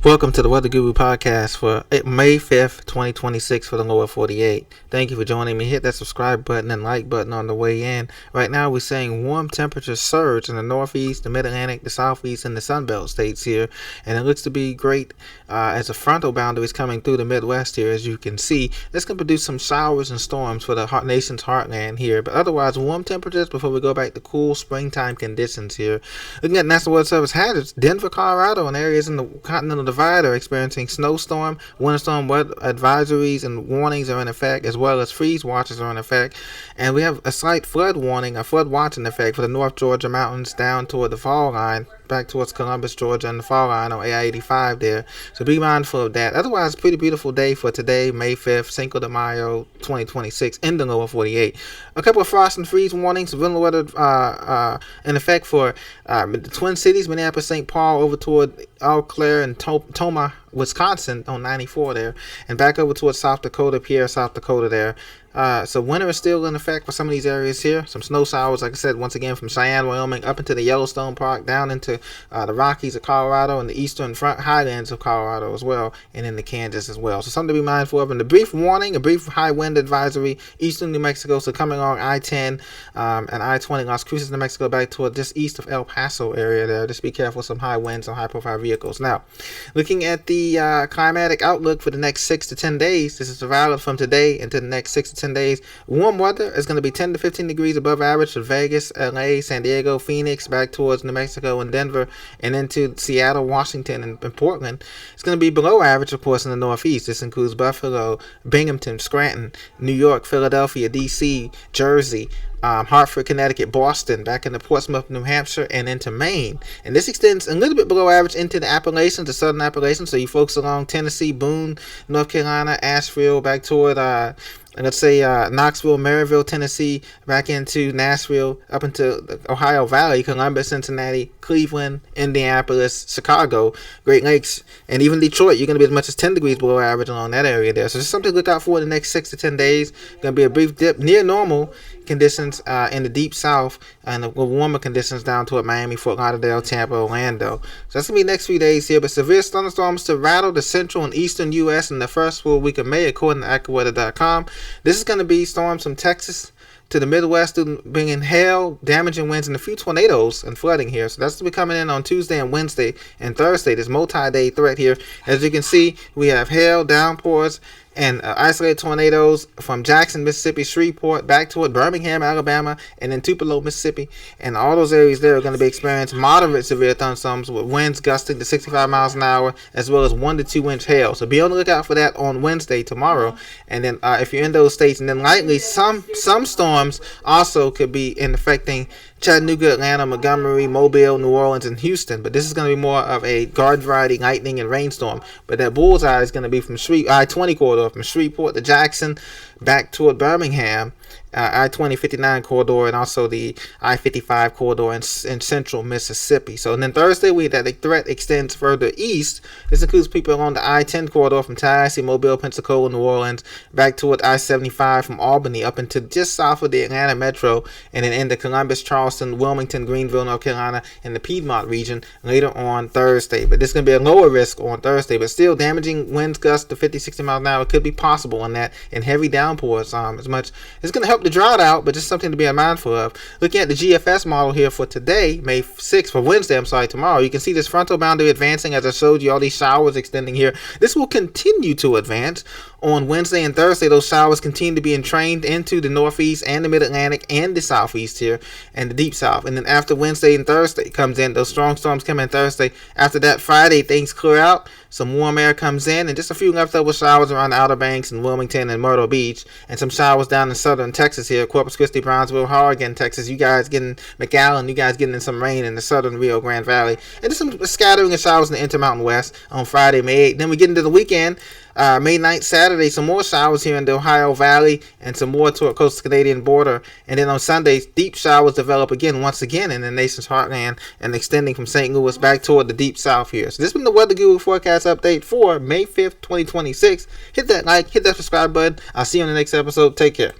Welcome to the Weather Guru podcast for May 5th, 2026 for the lower 48. Thank you for joining me. Hit that subscribe button and like button on the way in. Right now we're seeing warm temperatures surge in the northeast, the mid-Atlantic, the southeast, and the Sunbelt states here. And it looks to be great as a frontal boundary is coming through the Midwest here, as you can see. This can produce some showers and storms for the nation's heartland here. But otherwise, warm temperatures before we go back to cool springtime conditions here. Looking at National Weather Service hazards, Denver, Colorado, and areas in the continental divide are experiencing snowstorm, windstorm weather advisories and warnings are in effect, as well as freeze watches are in effect. And we have a slight flood warning, a flood watch in effect for the North Georgia mountains down toward the fall line, back towards Columbus, Georgia, and the fall line on AI-85 there. So be mindful of that. Otherwise, pretty beautiful day for today, May 5th, Cinco de Mayo, 2026, in the lower 48. A couple of frost and freeze warnings, winter weather in effect for the Twin Cities, Minneapolis, St. Paul, over toward Eau Claire and Toma, Wisconsin on 94 there, and back over towards South Dakota, Pierre, South Dakota there. So winter is still in effect for some of these areas here. Some snow showers, like I said, once again from Cheyenne, Wyoming, up into the Yellowstone Park, down into the Rockies of Colorado and the eastern front highlands of Colorado as well, and into Kansas as well. So something to be mindful of. And a brief warning, a brief high wind advisory, eastern New Mexico, so coming along I-10 and I-20, Las Cruces, New Mexico, back toward just east of El Paso area there. Just be careful, some high winds on high-profile vehicles. Now, looking at the climatic outlook for the next 6 to 10 days, this is valid from today into the next 6 to 10 days. Warm weather is going to be 10 to 15 degrees above average for Vegas, LA, San Diego, Phoenix, back towards New Mexico and Denver, and into Seattle, Washington, and Portland. It's going to be below average, of course, in the Northeast. This includes Buffalo, Binghamton, Scranton, New York, Philadelphia, D.C., Jersey, Hartford, Connecticut, Boston, back into Portsmouth, New Hampshire, and into Maine. And this extends a little bit below average into the Appalachians, the southern Appalachians. So you folks along Tennessee, Boone, North Carolina, Asheville, back toward let's say Knoxville, Maryville, Tennessee, back into Nashville, up into the Ohio Valley, Columbus, Cincinnati, Cleveland, Indianapolis, Chicago, Great Lakes, and even Detroit. You're going to be as much as 10 degrees below average along that area there. So just something to look out for in the next 6 to 10 days. Going to be a brief dip near normal conditions in the deep south, and the warmer conditions down toward Miami, Fort Lauderdale, Tampa, Orlando. So that's going to be the next few days here, but severe thunderstorms to rattle the central and eastern U.S. in the first full week of May, according to AccuWeather.com. This is going to be storms from Texas to the Midwest, bringing hail, damaging winds, and a few tornadoes and flooding here. So that's to be coming in on Tuesday and Wednesday and Thursday, this multi-day threat here. As you can see, we have hail, downpours, and isolated tornadoes from Jackson, Mississippi, Shreveport, back toward Birmingham, Alabama, and then Tupelo, Mississippi. And all those areas there are going to be experiencing moderate severe thunderstorms with winds gusting to 65 miles an hour, as well as 1 to 2 inch hail. So be on the lookout for that on Wednesday, tomorrow. And then if you're in those states, and then likely some storms also could be affecting Chattanooga, Atlanta, Montgomery, Mobile, New Orleans, and Houston. But this is going to be more of a garden variety lightning and rainstorm. But that bullseye is going to be from I-20 corridor, from Shreveport to Jackson, back toward Birmingham, I-20 59 corridor, and also the I-55 corridor in central Mississippi. So and then Thursday, the threat extends further east. This includes people along the I-10 corridor from Tallahassee, Mobile, Pensacola, New Orleans, back toward I-75 from Albany up into just south of the Atlanta metro, and then into Columbus, Charleston, Wilmington, Greenville, North Carolina, and the Piedmont region later on Thursday. But this is going to be a lower risk on Thursday, but still damaging winds gusts to 50, 60 miles an hour could be possible on that, and heavy downpours. As much it's going to help the drought out, but just something to be mindful of. Looking at the GFS model here for today, May 6th, for Wednesday, tomorrow, you can see this frontal boundary advancing as I showed you, all these showers extending here. This will continue to advance on Wednesday and Thursday. Those showers continue to be entrained into the northeast and the mid-Atlantic and the southeast here and the deep south. And then after Wednesday and Thursday comes in, those strong storms come in Thursday. After that, Friday, things clear out. Some warm air comes in, and just a few leftover showers around the Outer Banks and Wilmington and Myrtle Beach, and some showers down in southern Texas here, Corpus Christi, Brownsville, Hargan, Texas. You guys getting McAllen, you guys getting in some rain in the southern Rio Grande Valley, and just some scattering of showers in the Intermountain West on Friday, May 8th. Then we get into the weekend. May 9th, Saturday, some more showers here in the Ohio Valley and some more toward coastal Canadian border. And then on Sunday, deep showers develop once again in the nation's heartland and extending from St. Louis back toward the deep south here. So this has been the Weather Guru forecast update for May 5th, 2026. Hit that like, hit that subscribe button. I'll see you on the next episode. Take care.